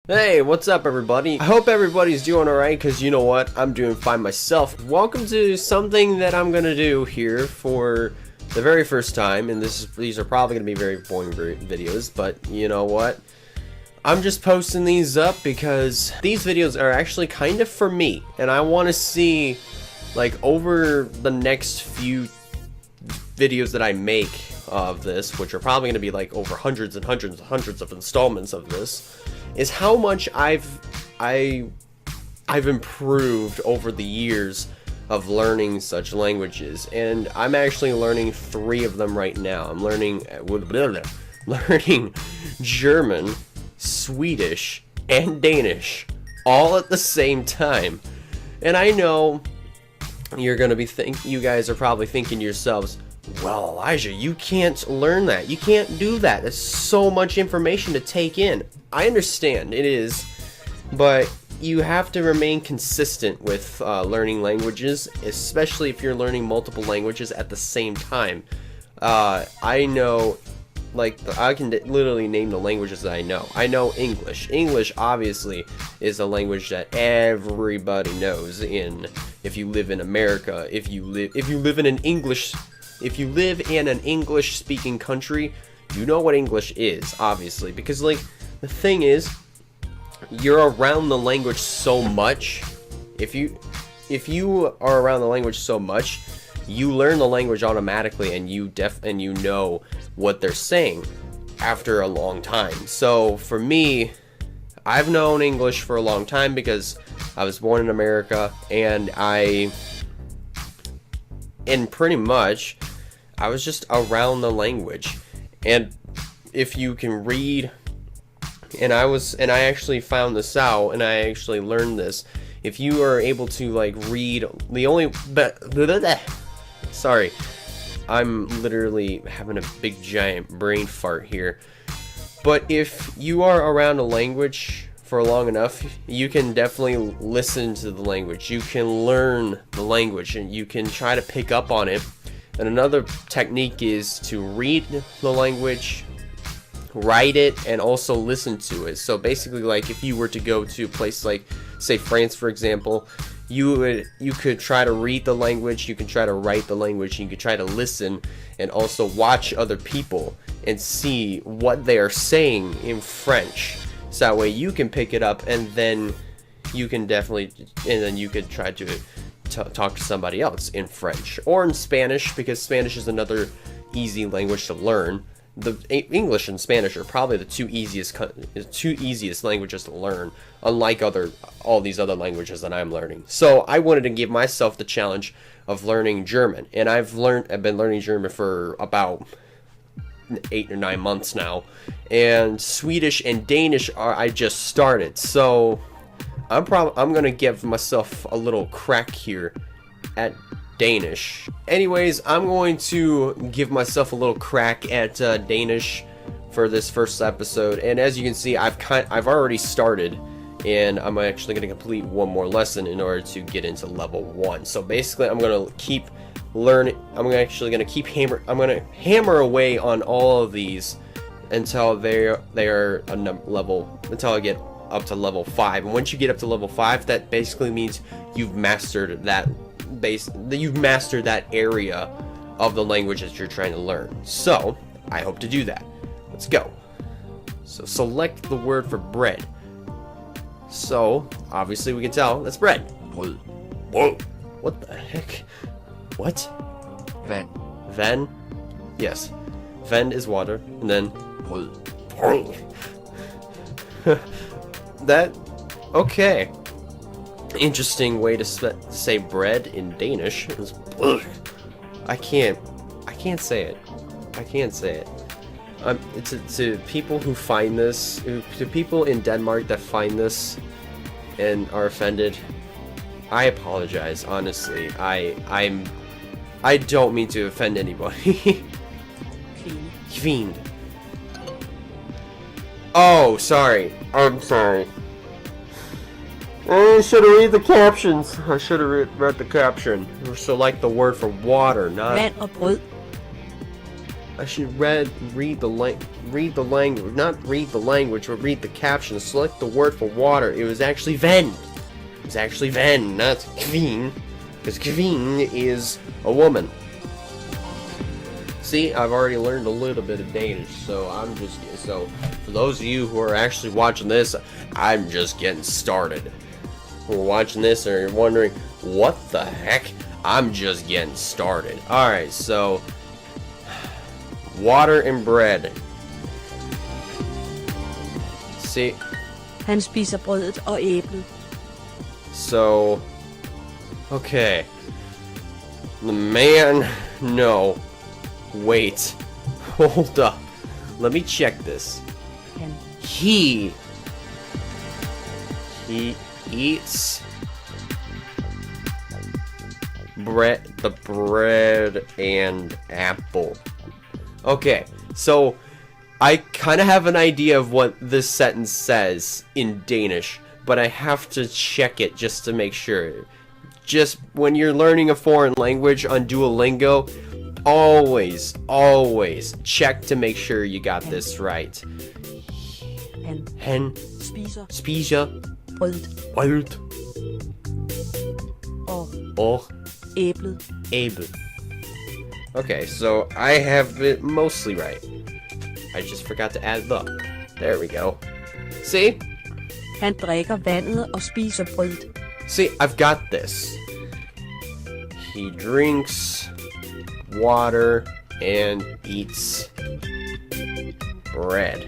Hey, what's up everybody? I hope everybody's doing alright, because you know what? I'm doing fine myself. Welcome to something that I'm gonna do here for the very first time, and these are probably gonna be very boring videos, but you know what? I'm just posting these up because these videos are actually kind of for me, and I want to see, like, over the next few videos that I make of this, which are probably gonna be like over hundreds and hundreds and hundreds of installments of this, is how much I've improved over the years of learning such languages. And I'm actually learning 3 of them right now. I'm learning German, Swedish, and Danish all at the same time. And I know you're gonna be you guys are probably thinking to yourselves, well, Elijah, you can't learn that. You can't do that. There's so much information to take in. I understand, it is, but you have to remain consistent with learning languages, especially if you're learning multiple languages at the same time. I know, like, I can literally name the languages that I know. I know English. English, obviously, is a language that everybody knows. If you live in America, if you live in an English-speaking country, you know what English is, obviously, because, like, the thing is, you're around the language so much. If you are around the language so much, you learn the language automatically, and you know what they're saying after a long time. So for me, I've known English for a long time because I was born in America, and pretty much I was just around the language. And if you can read, and I actually found this out, and I actually learned this, if you are able to, like, read sorry, I'm literally having a big giant brain fart here. But if you are around a language for long enough, you can definitely listen to the language. You can learn the language, and you can try to pick up on it. And another technique is to read the language, write it, and also listen to it. So basically, like, if you were to go to a place like, say, France, for example, you could try to read the language, you can try to write the language, you could try to listen, and also watch other people and see what they are saying in French. So that way you can pick it up, and then you can you could try to talk to somebody else in French or in Spanish, because Spanish is another easy language to learn. The English and Spanish are probably the two easiest languages to learn, unlike all these other languages that I'm learning. So I wanted to give myself the challenge of learning German, and I've been learning German for about 8 or 9 months now, and Swedish and Danish I just started. So I'm gonna give myself a little crack here at Danish. Anyways, I'm going to give myself a little crack at Danish for this first episode, and as you can see, I've already started, and I'm actually going to complete one more lesson in order to get into level 1. So basically, I'm going to keep learning. I'm going to hammer away on all of these until until I get up to level 5. And once you get up to level 5, that basically means you've mastered that area of the language that you're trying to learn. So I hope to do that. Let's go. So select the word for bread. So obviously we can tell that's bread. Whoa. What the heck? What? Ven? Yes. Ven is water, and then that. Okay. Interesting way to say bread in Danish. I can't say it. To people who find this, to people in Denmark that find this and are offended, I apologize. Honestly, I don't mean to offend anybody. Fiend. Oh, sorry. I'm sorry. I should have read the captions. I should have read the caption. Select the word for water, not... Vand og brød. I should read the language, not read the language, but read the caption. Select the word for water. It was actually Ven. It was actually Ven, not Kveen, because Kveen is a woman. See, I've already learned a little bit of Danish, so for those of you who are actually watching this, I'm just getting started. Who are watching this and you're wondering, what the heck? I'm just getting started. Alright, so water and bread. See? Han spiser brødet og æblet. So, okay. The man, no. Wait. Hold up. Let me check this. Han. He eats the bread and apple. Okay, so I kind of have an idea of what this sentence says in Danish, but I have to check it just to make sure. Just when you're learning a foreign language on Duolingo, always check to make sure you got this right. Han spiser brødet og æblet. Okay, so I have it mostly right. I just forgot to add the. There we go. See? Han drikker vandet og spiser brødet. See, I've got this. He drinks water and eats bread.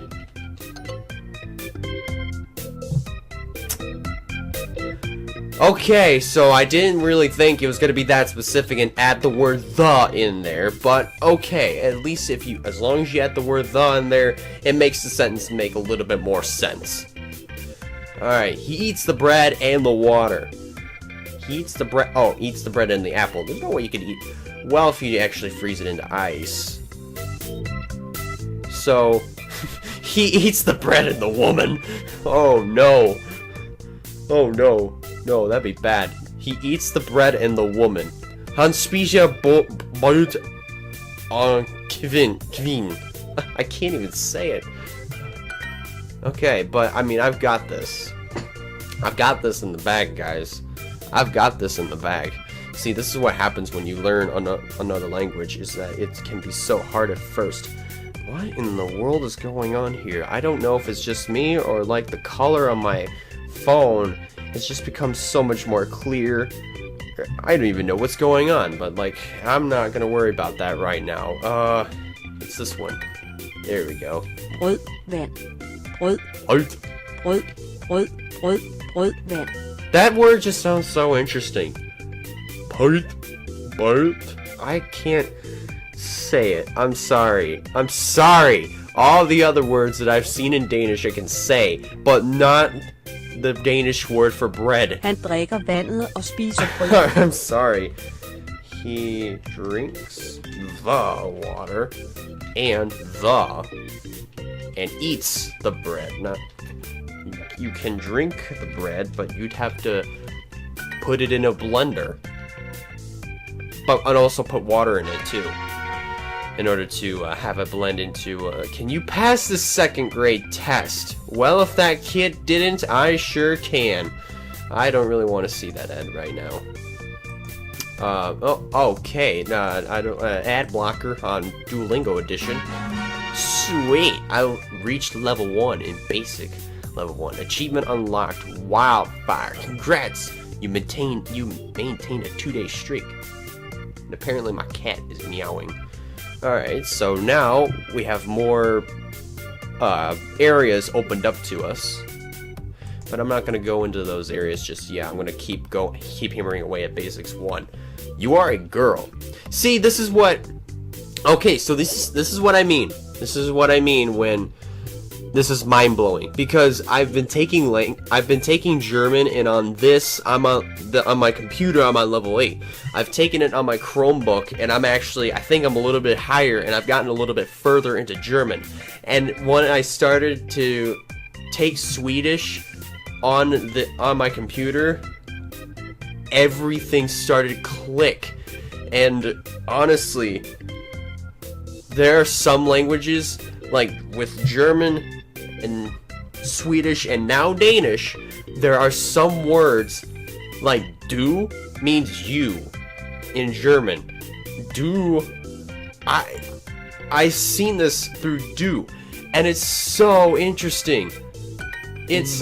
Okay, so I didn't really think it was gonna be that specific and add the word the in there, but okay, at least as long as you add the word the in there, it makes the sentence make a little bit more sense. Alright, he eats the bread and the water. He eats the bread, eats the bread and the apple. There's no way you could eat, well, if you actually freeze it into ice. So, he eats the bread and the woman. Oh no. Oh no. No, that'd be bad. He eats the bread and the woman. Han spiser brød og kvin. I can't even say it. Okay, but I mean, I've got this. I've got this in the bag, guys. I've got this in the bag. See, this is what happens when you learn another language, is that it can be so hard at first. What in the world is going on here? I don't know if it's just me or like the color on my phone. It's just become so much more clear. I don't even know what's going on, but like, I'm not gonna worry about that right now. It's this one. There we go. Brød, vand. Brød, vand. That word just sounds so interesting. I can't say it. I'm sorry. I'm sorry. All the other words that I've seen in Danish I can say, but not the Danish word for bread. Han drikker vandet og spiser brød. I'm sorry. He drinks the water and eats the bread. Not, you can drink the bread, but you'd have to put it in a blender. And also put water in it too, in order to have it blend into. Can you pass the second grade test? Well, if that kid didn't, I sure can. I don't really want to see that ad right now. Okay. I don't. Ad blocker on Duolingo edition. Sweet. I reached level 1 in basic. Level 1 achievement unlocked. Wildfire. Congrats. You maintained a 2-day streak. And apparently my cat is meowing. Alright, so now we have more areas opened up to us. But I'm not going to go into those areas just yet. I'm going to keep hammering away at basics 1. You are a girl. See, this is what... Okay, so this is what I mean. This is what I mean when... This is mind-blowing, because I've been taking German, and on this, on my computer, I'm on level 8. I've taken it on my Chromebook, and I think I'm a little bit higher, and I've gotten a little bit further into German. And when I started to take Swedish on my computer, everything started to click. And honestly, there are some languages, like with German and Swedish and now Danish, there are some words like du means you in German. Du, I seen this through du, and it's so interesting. It's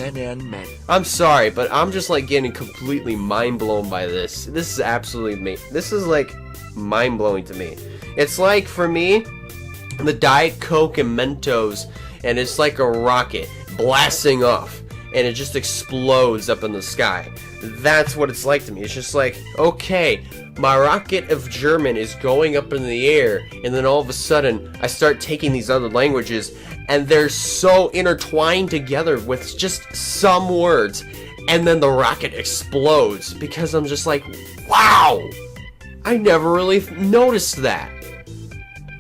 I'm sorry, but I'm just like getting completely mind blown by this. This is absolutely this is like mind blowing to me. It's like for me, the Diet Coke and Mentos, and it's like a rocket blasting off, and it just explodes up in the sky. That's what it's like to me. It's just like, okay, my rocket of German is going up in the air, and then all of a sudden, I start taking these other languages, and they're so intertwined together with just some words, and then the rocket explodes, because I'm just like, wow! I never really noticed that.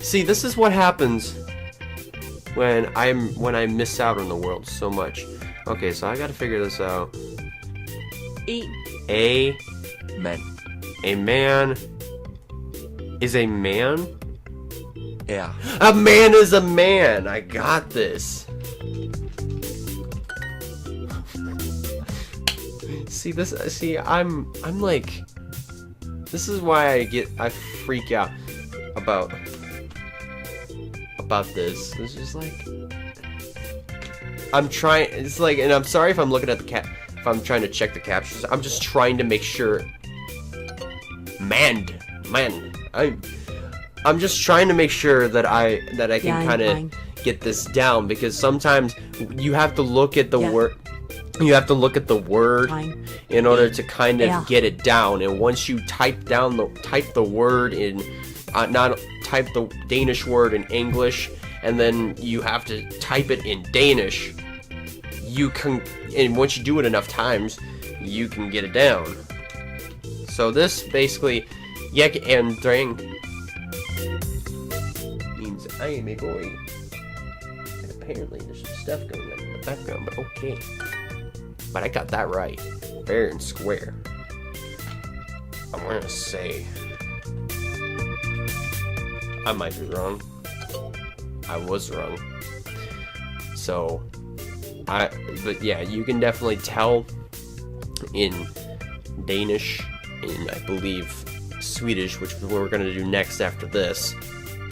See, this is what happens when I miss out on the world so much. Okay, so I gotta figure this out. A man is a man? Yeah. A man is a man. I got this. See, I'm like, this is why I freak out about this. It's just like, it's like, and I'm sorry if I'm looking at the if I'm trying to check the captions. I'm just trying to make sure. I'm just trying to make sure that I can kind of get this down, because sometimes you have to look at the word. You have to look at the word in order to kind of get it down. And once you type the word in, not type the Danish word in English, and then you have to type it in Danish, you can, and once you do it enough times, you can get it down. So this basically, Yek and Drang means I am a boy. And apparently there's some stuff going on in the background, but okay. But I got that right, fair and square. I'm gonna say, I might be wrong. I was wrong. So, but yeah, you can definitely tell in Danish, and I believe Swedish, which we're gonna do next after this.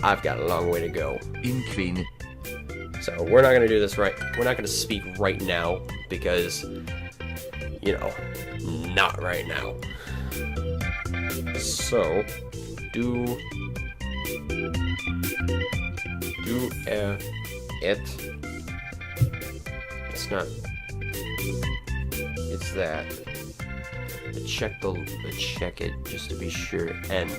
I've got a long way to go. En kvinde. So we're not gonna do this right. We're not gonna speak right now because, you know, not right now. So, do it. It's not. It's that. Check it just to be sure. And.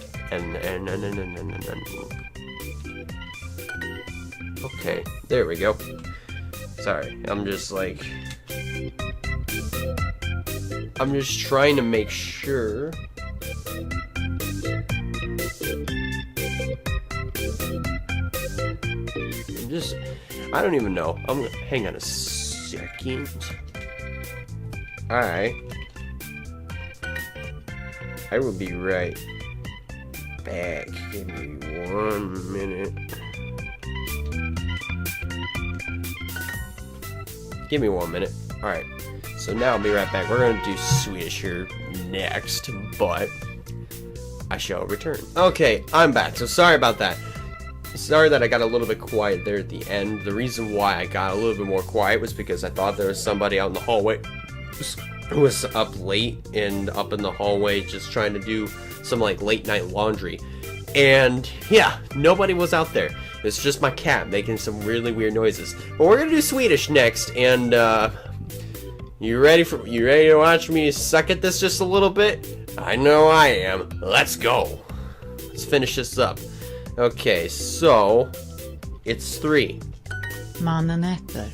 Okay, there we go. Sorry, I'm just trying to make sure. I don't even know. Hang on a second. I will be right back. Give me 1 minute. Give me 1 minute. Alright. So now I'll be right back. We're going to do Swedish here next, but I shall return. Okay, I'm back. So sorry about that. Sorry that I got a little bit quiet there at the end. The reason why I got a little bit more quiet was because I thought there was somebody out in the hallway who was up late and up in the hallway just trying to do some like late night laundry. And yeah, nobody was out there. It's just my cat making some really weird noises. But we're gonna do Swedish next, and you ready to watch me suck at this just a little bit? I know I am. Let's go. Let's finish this up. Okay, so it's 3. Mannen äter.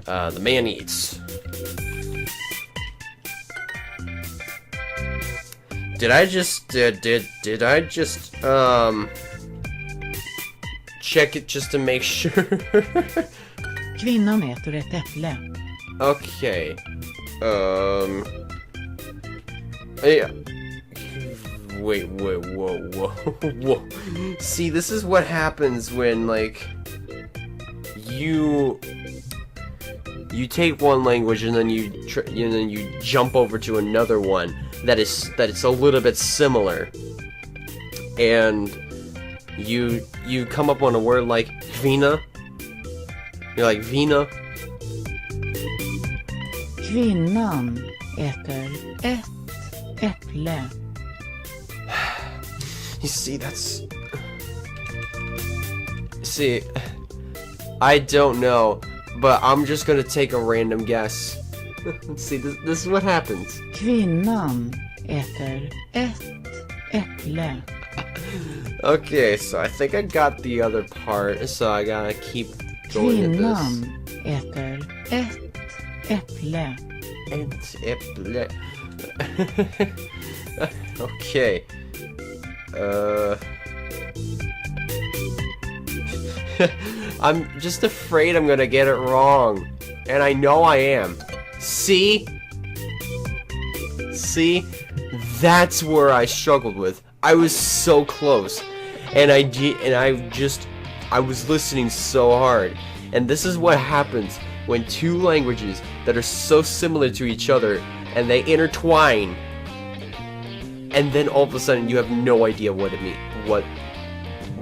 The man eats. Did I just check it just to make sure? Kvinnan äter ett äpple. Okay. Yeah. Wait, whoa. See, this is what happens when, like, you take one language and then you jump over to another one that it's a little bit similar, and you come up on a word like vina. You're like vina. Kvinnan äter ett äpple. You see, I don't know, but I'm just gonna take a random guess. See, this is what happens. Kvinnan äter ett äpple. Okay, so I think I got the other part, so I gotta keep going with Kvinnan äter ett äpple. this. Ett äpple. Okay. I'm just afraid I'm gonna get it wrong. And I know I am. See? See? That's where I struggled with. I was so close. And I was listening so hard. And this is what happens when two languages that are so similar to each other and they intertwine. And then all of a sudden you have no idea what it means.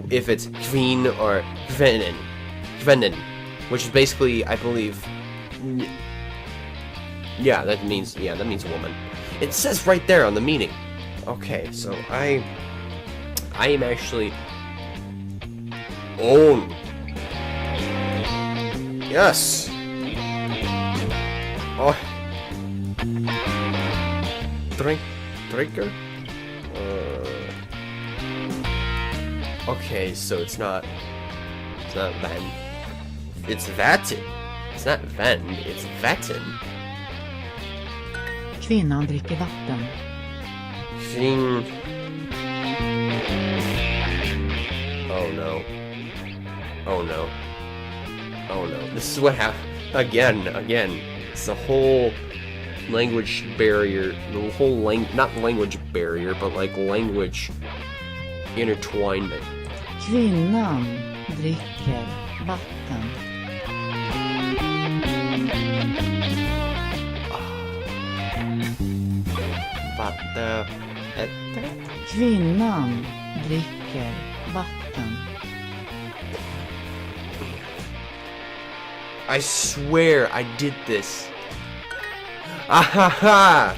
If it's kvin or kvennen, which is basically, I believe, that means woman. It says right there on the meaning. Okay, so I am actually own. Yes. Oh. Drinker. Okay, so it's not Ven. It's Vatten. It's not Ven, it's Vatten. Kvinnan dricker vatten. Kvin. Oh no. Oh no. Oh no. This is what happened. Again. It's the whole language barrier. The whole not language barrier, but like language intertwinement. Kvinnan dricker vatten. Vatten. Kvinnan dricker vatten. I swear I did this. Ahaha!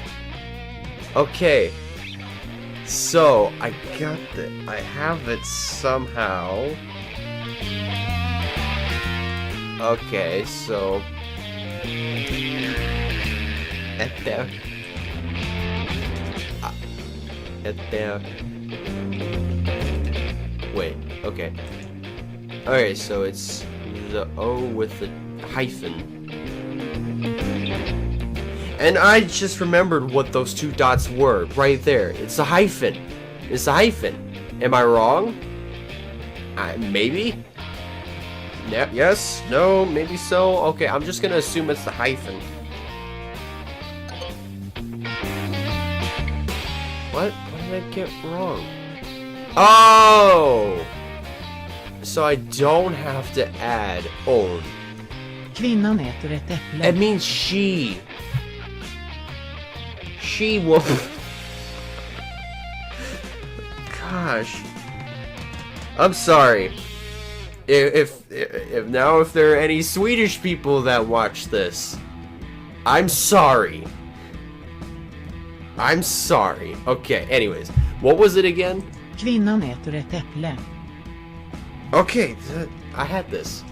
Okay. So, I got I have it somehow. Okay, so... Wait, okay. Alright, so it's the O with the hyphen. And I just remembered what those two dots were right there. It's a hyphen. It's a hyphen. Am I wrong? Maybe? Yes? No? Maybe so? Okay, I'm just gonna assume it's the hyphen. What? What did I get wrong? Oh! So I don't have to add own. Kvinnan äter ett äpple. It means she. She will. Gosh. I'm sorry. If there are any Swedish people that watch this, I'm sorry. I'm sorry. Okay, anyways. What was it again? Kvinnan äter ett äpple. Okay, I had this.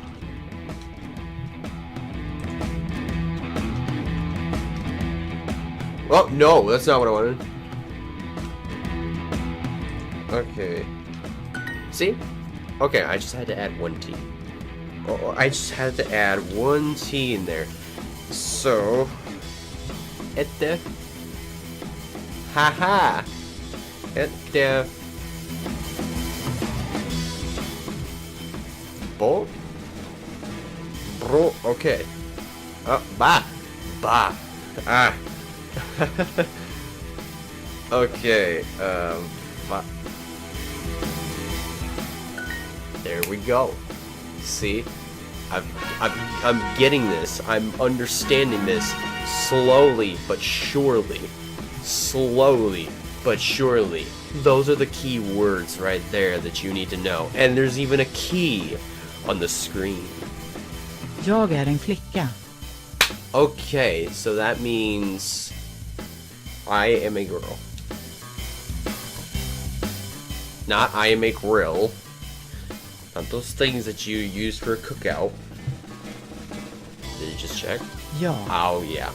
Oh, no, that's not what I wanted. Okay. See? Okay, I just had to add one T. Oh, I just had to add one T in there. So... Ette. Haha! Ette. Bo? Bro, okay. Ba! Ba! Ah! Okay, Kaffe. There we go. See? I'm getting this. I'm understanding this slowly but surely. Slowly but surely. Those are the key words right there that you need to know. And there's even a key on the screen. Jag är en flicka. Okay, so that means I am a girl. Not I am a grill. Not those things that you use for a cookout. Did you just check? Ja. Oh, yeah.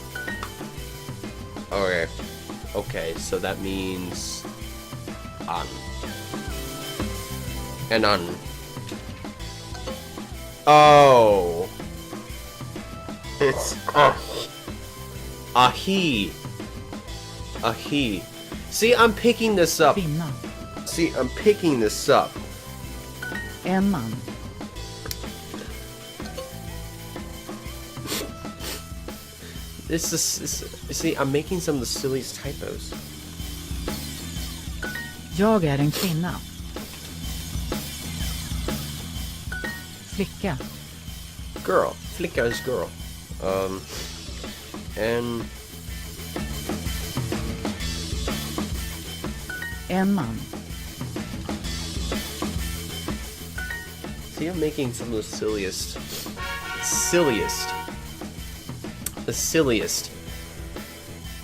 Okay. Okay, so that means on. And on. Oh. It's a he. A he. See, I'm picking this up. Kvinna. See, I'm picking this up. En man. See, I'm making some of the silliest typos. Jag är en kvinna. Flicka. Girl. Flicka is girl. And En man. see, I'm making some of the silliest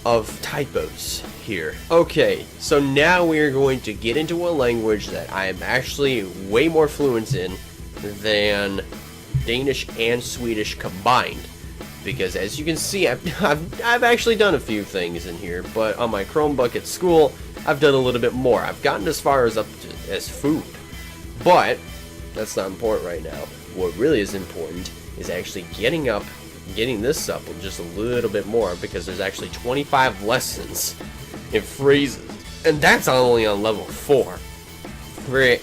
of typos here. Okay, so now we're going to get into a language that I am actually way more fluent in than Danish and Swedish combined. Because as you can see, I've actually done a few things in here, but on my Chromebook at school, I've done a little bit more. I've gotten as far as as food. But that's not important right now. What really is important is actually getting this up just a little bit more, because there's actually 25 lessons in phrases, and that's only on level 4. For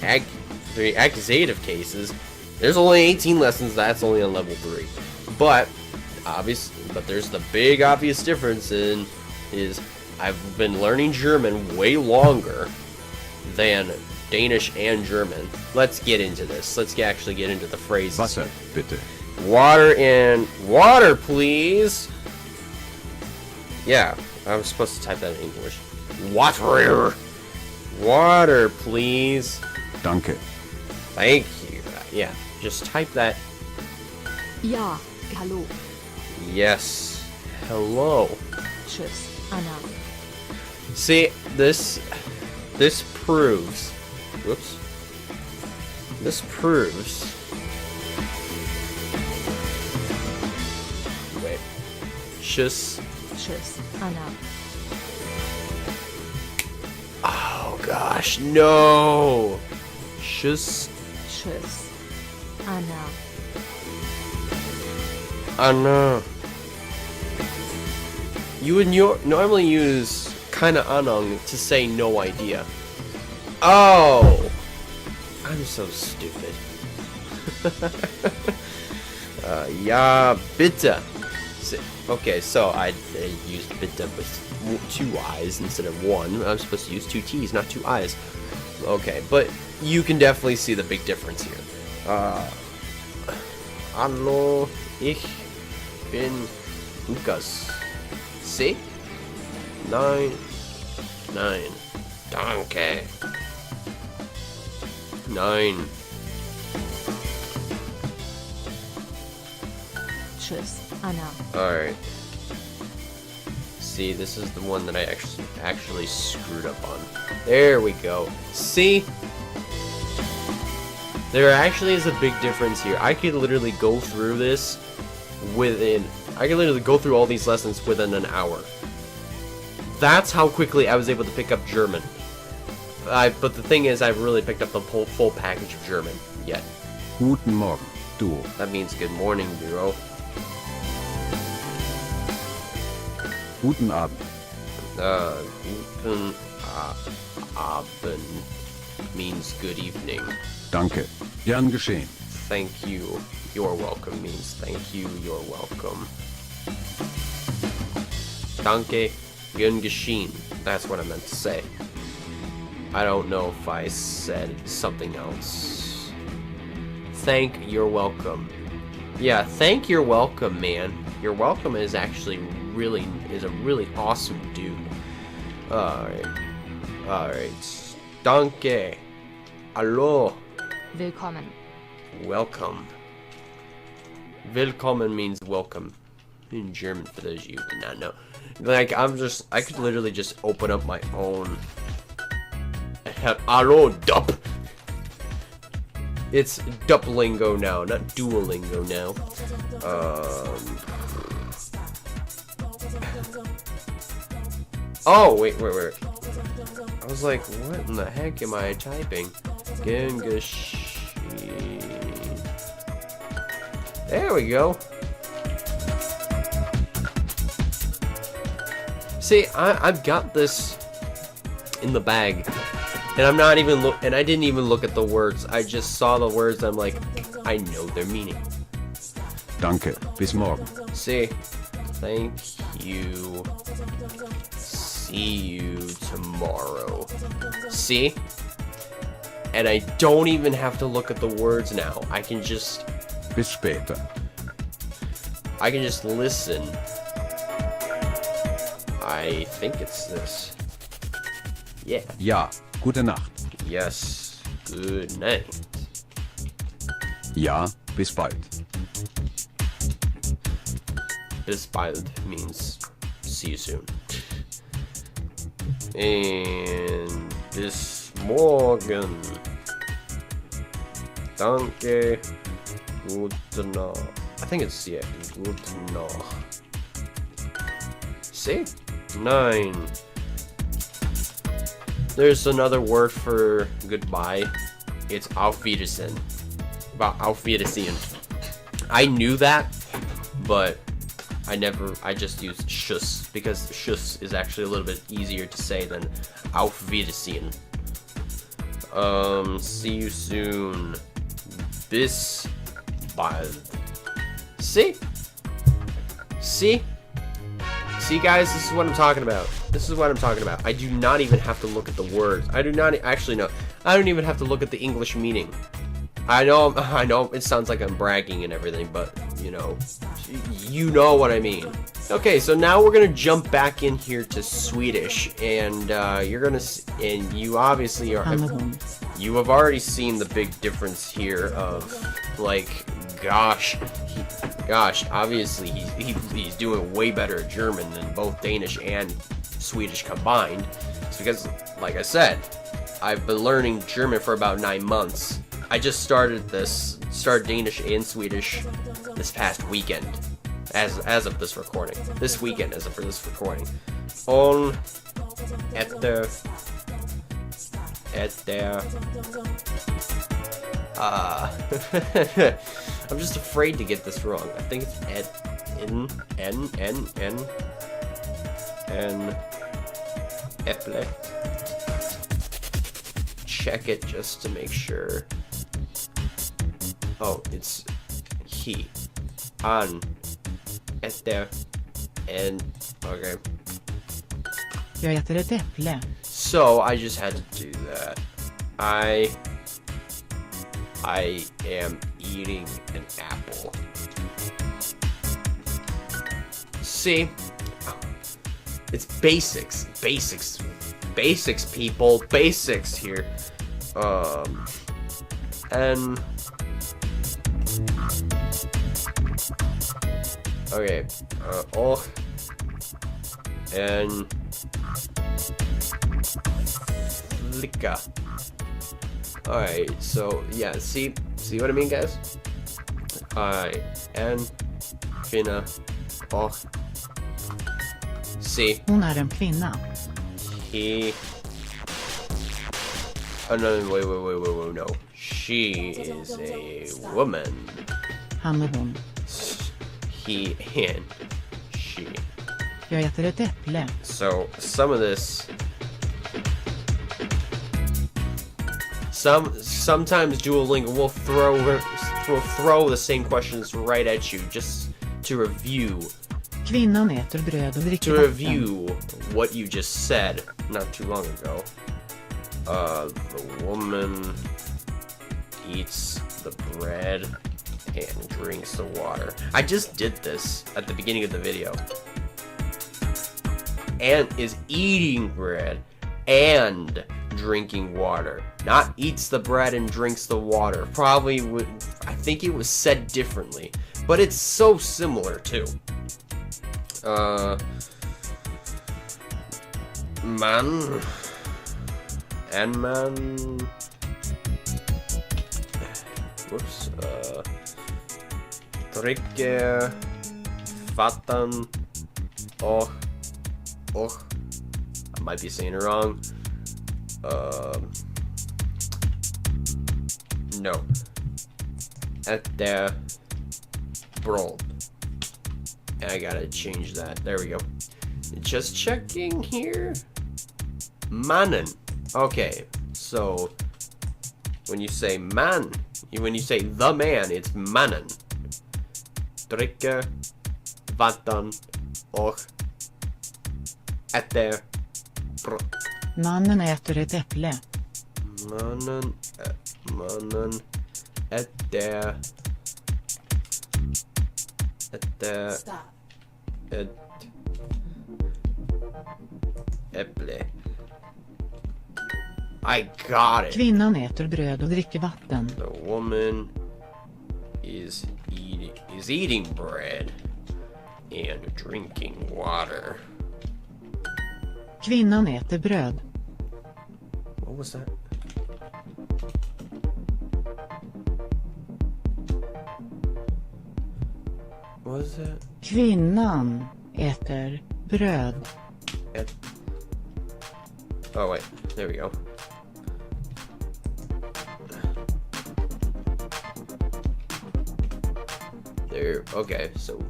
the accusative cases, there's only 18 lessons. That's only on level 3. But there's the big obvious difference is I've been learning German way longer than Danish and German. Let's get into this. Let's actually get into the phrases. Wasser, bitte. Water, please. Yeah, I was supposed to type that in English. Water, please. Danke. Thank you. Yeah, just type that. Ja, hallo. Yes. Hello. Tschüss, Anna. See, this proves. Whoops. This proves. Wait. Tschüss. Tschüss, Anna. Oh gosh, no. Tschüss. Tschüss, Anna. Anna. You would normally use kinda anong to say no idea. Oh! I'm so stupid. Ja, bitte. Okay, so I used bitte with 2 I's instead of 1. I'm supposed to use 2 T's, not 2 I's. Okay, but you can definitely see the big difference here. Hallo, ich bin Lukas. See? 9. Danke. 9. Tschüss, Anna. Alright. See, this is the one that I actually screwed up on. There we go. See? There actually is a big difference here. I could literally go through this I could literally go through all these lessons within an hour. That's how quickly I was able to pick up German. But the thing is, I've really picked up the full package of German yet. Guten Morgen, du. That means good morning, Bureau. Guten Abend. Guten Abend means good evening. Danke. Gern geschehen. Thank you. You're welcome means thank you. You're welcome. Danke. Gern geschehen. That's what I meant to say. I don't know if I said something else. Thank, you're welcome. Yeah, thank, you're welcome, man. You're welcome is actually is a really awesome dude. Alright. Danke. Hallo. Willkommen. Welcome. Willkommen means welcome in German, for those of you who did not know. Like, I could literally just open up my own. Hallo, dup. It's Duolingo now, not Duolingo now. Oh, wait. I was like, what in the heck am I typing? There we go. See, I've got this in the bag, and I'm not even and I didn't even look at the words. I just saw the words. I'm like, I know their meaning. Danke, bis morgen. See, thank you. See you tomorrow. See? And I don't even have to look at the words now. I can just Bis später. listen. I think it's this. Yeah. Ja, gute Nacht. Yes. Good night. Ja, bis bald. Bis bald means see you soon. And bis morgen. Danke. Gute Nacht. I think it's, yeah, gute Nacht. See? 9. There's another word for goodbye. It's Auf Wiedersehen. Auf Wiedersehen. I knew that, but I just used Schuss, because Schuss is actually a little bit easier to say than Auf Wiedersehen. See you soon. Bis bald. See? See? See, guys, this is what I'm talking about. This is what I'm talking about. I do not even have to look at the words. I do not actually know. I don't even have to look at the English meaning. I know it sounds like I'm bragging and everything, but you know what I mean. Okay, so now we're gonna jump back in here to Swedish, and you obviously are. You have already seen the big difference here of, like, gosh, obviously he's doing way better at German than both Danish and Swedish combined. It's because, like I said, I've been learning German for about 9 months. I just started Danish and Swedish this past weekend, as of this recording. This weekend, as of for this recording. I'm just afraid to get this wrong. I think it's Apple. Check it just to make sure. Oh, it's he. An. Efter. And. Okay. Jag äter ett äpple. So I just had to do that. I am eating an apple. See? It's basics, people, basics here. And okay, and Lika. Alright, so yeah, see what I mean, guys? Alright, and Finna. See. Hon är en kvinna. He. Oh no! Wait! No. She is a woman. Han och hon. He and she. Jag äter ett äpple. So some of this. Sometimes Duolingo will throw the same questions right at you just to review. Kvinnan äter bröd och dricker To review what you just said not too long ago. The woman eats the bread and drinks the water. I just did this at the beginning of the video. And is eating bread and drinking water. Not eats the bread and drinks the water. Probably would, I think it was said differently. But it's so similar too. Man. And man. Whoops. Dricker. Vatten. Och. I might be saying it wrong. No. Äter bröd. I gotta change that. There we go. Just checking here. Mannen. Okay, so when you say man, when you say the man, it's mannen. Dricker, vatten, och äter bröd. Mannen äter ett äpple. Mannen äter ett äpple. I got it. Kvinnan äter bröd och dricker vatten. The woman is eating bread and drinking water. Kvinnan äter bröd. What was that? What was that? Kvinnan äter bröd. Oh wait, there we go. There, okay, so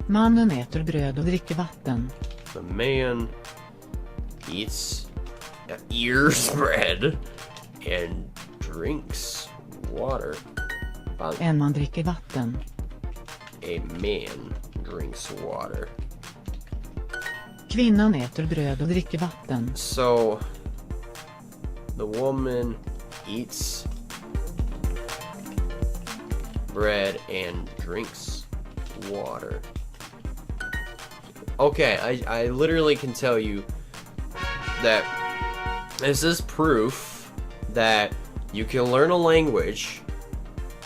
Mannen äter bröd och dricker vatten. the man ears bread and drinks water. En man dricker vatten. A man drinks water. Kvinnan äter bröd och dricker vatten. So the woman eats bread and drinks water. Okay, I literally can tell you that this is proof that you can learn a language,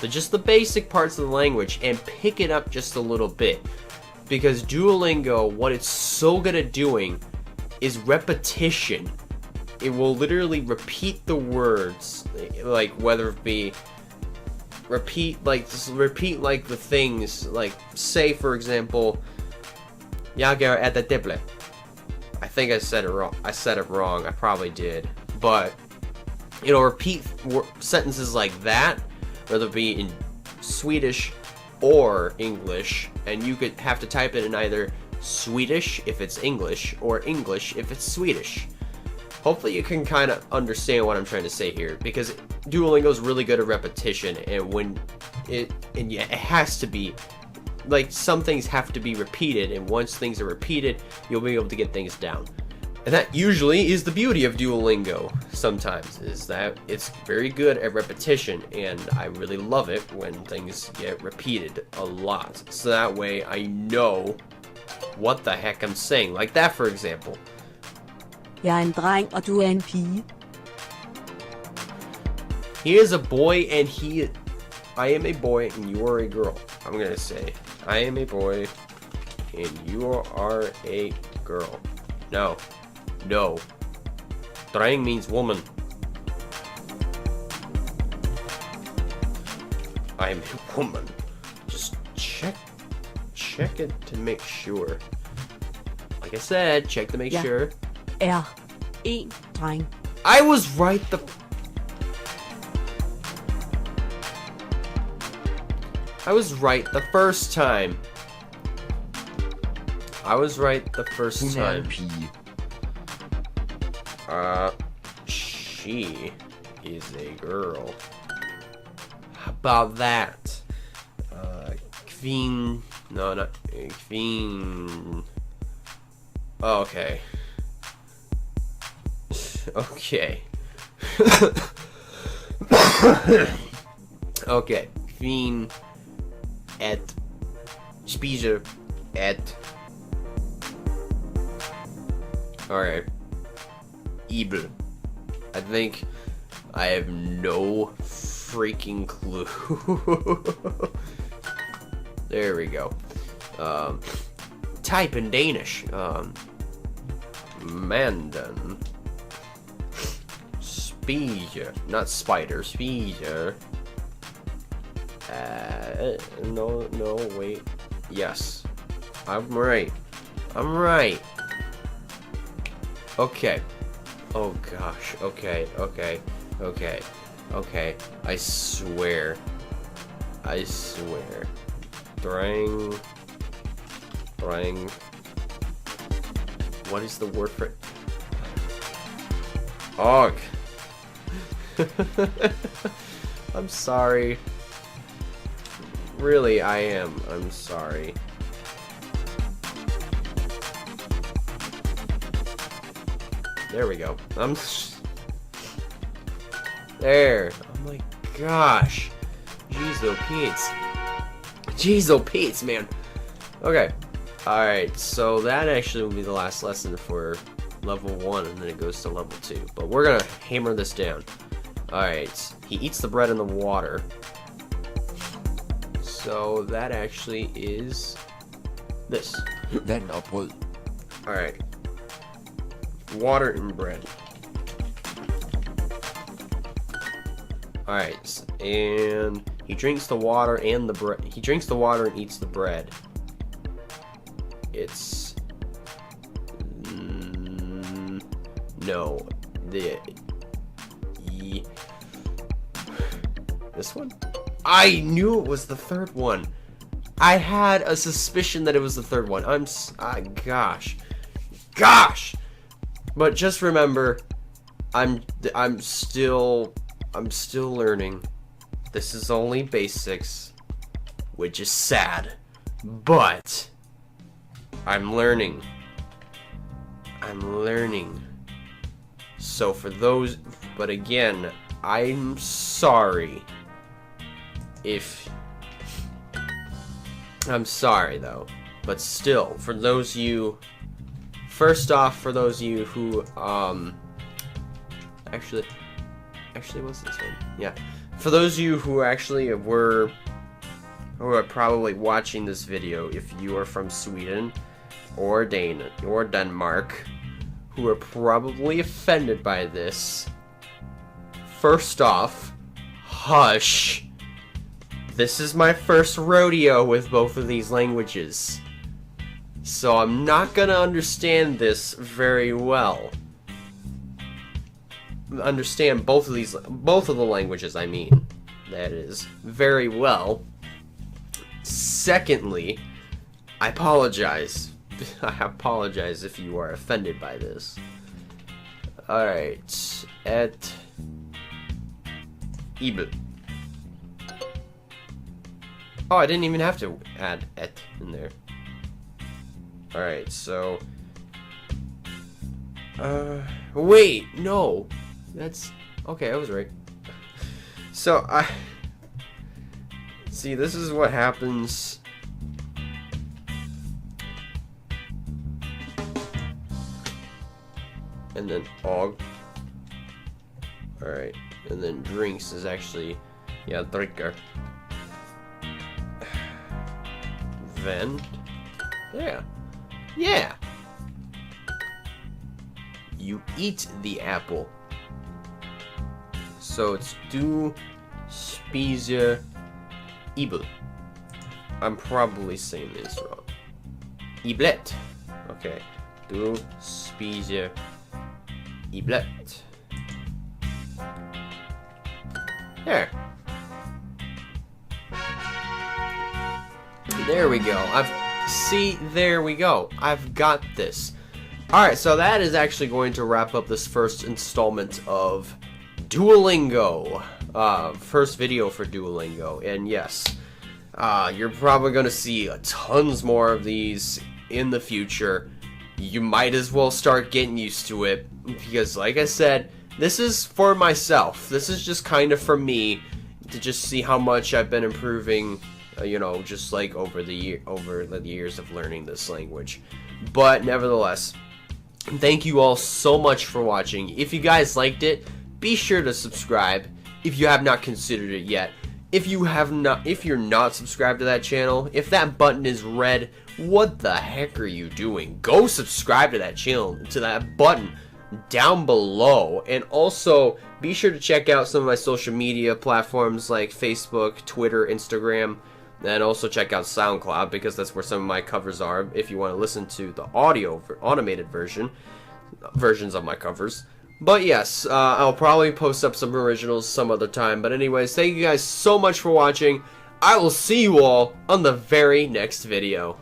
just the basic parts of the language, and pick it up just a little bit. Because Duolingo, what it's so good at doing is repetition. It will literally repeat the words, like whether it be repeat like the things, like say for example, jag är at the table. I think I said it wrong. I probably did, but it'll repeat sentences like that, whether it be in Swedish or English, and you could have to type it in either Swedish if it's English or English if it's Swedish. Hopefully you can kind of understand what I'm trying to say here, because Duolingo is really good at repetition, and it has to be, like, some things have to be repeated, and once things are repeated, you'll be able to get things down. And that usually is the beauty of Duolingo sometimes, is that it's very good at repetition, and I really love it when things get repeated a lot. So that way I know what the heck I'm saying. Like that, for example. Jeg er en dreng, og du er en pige. He is a boy, and I am a boy, and you are a girl. I'm gonna say, I am a boy, and you are a girl. No. Dreng means woman. I am a woman. Just check it to make sure. Like I said, check to make Ja. sure. Er en dreng. I was right the first time. She is a girl. How about that? Queen. No, not queen. Okay. Okay. Okay. Fin et spise et. Alright. Evil. I think I have no freaking clue. There we go. Type in Danish. Mandan. Spise. Not spider. Spise. No, wait. Yes. I'm right. I'm right. Okay. Oh gosh. Okay. I swear. Drang. What is the word for it? Og. I'm sorry. Really, I am. I'm sorry. There we go. There. Oh my gosh. Jeez, oh Pete's, man. Okay. Alright, so that actually will be the last lesson for level 1, and then it goes to level 2. But we're gonna hammer this down. Alright. He eats the bread and the water. So that actually is this. Vand og brød. Alright. Water and bread. Alright, and he drinks the water and the bread. He drinks the water and eats the bread. It's no, this one? I knew it was the third one. I had a suspicion that it was the third one. Gosh. But just remember, I'm still learning. This is only basics, which is sad, but I'm learning. So for those, but again, I'm sorry if I'm sorry though, but still, for those of you, first off, for those of you who actually what's this one? Yeah, for those of you who actually who are probably watching this video, if you are from Sweden or Denmark, who are probably offended by this, first off, hush. This is my first rodeo with both of these languages, so I'm not gonna understand this very well. Understand both of the languages, I mean, that is, very well. Secondly, I apologize. I apologize if you are offended by this. Alright, et Ibel. Oh, I didn't even have to add et in there. Alright, so wait, no. That's okay, I was right. So see, this is what happens. And then og. Alright. And then drinks is actually, yeah, drikker. Vend. Yeah. Yeah. You eat the apple. So it's du spise ibel. I'm probably saying this wrong. Iblet. Okay. Du spise iblet. There. There we go. There we go. I've got this. Alright, so that is actually going to wrap up this first installment of Duolingo. First video for Duolingo. And yes, you're probably going to see tons more of these in the future. You might as well start getting used to it, because like I said, this is for myself. This is just kind of for me to just see how much I've been improving, you know, just like over the years of learning this language. But nevertheless, thank you all so much for watching. If you guys liked it, be sure to subscribe if you have not considered it yet. If you're not subscribed to that channel, if that button is red, what the heck are you doing? Go subscribe to that channel, to that button down below. And also be sure to check out some of my social media platforms like Facebook, Twitter, Instagram, and also check out SoundCloud, because that's where some of my covers are if you want to listen to the audio automated versions of my covers. But yes, I'll probably post up some originals some other time. But anyways, thank you guys so much for watching. I will see you all on the very next video.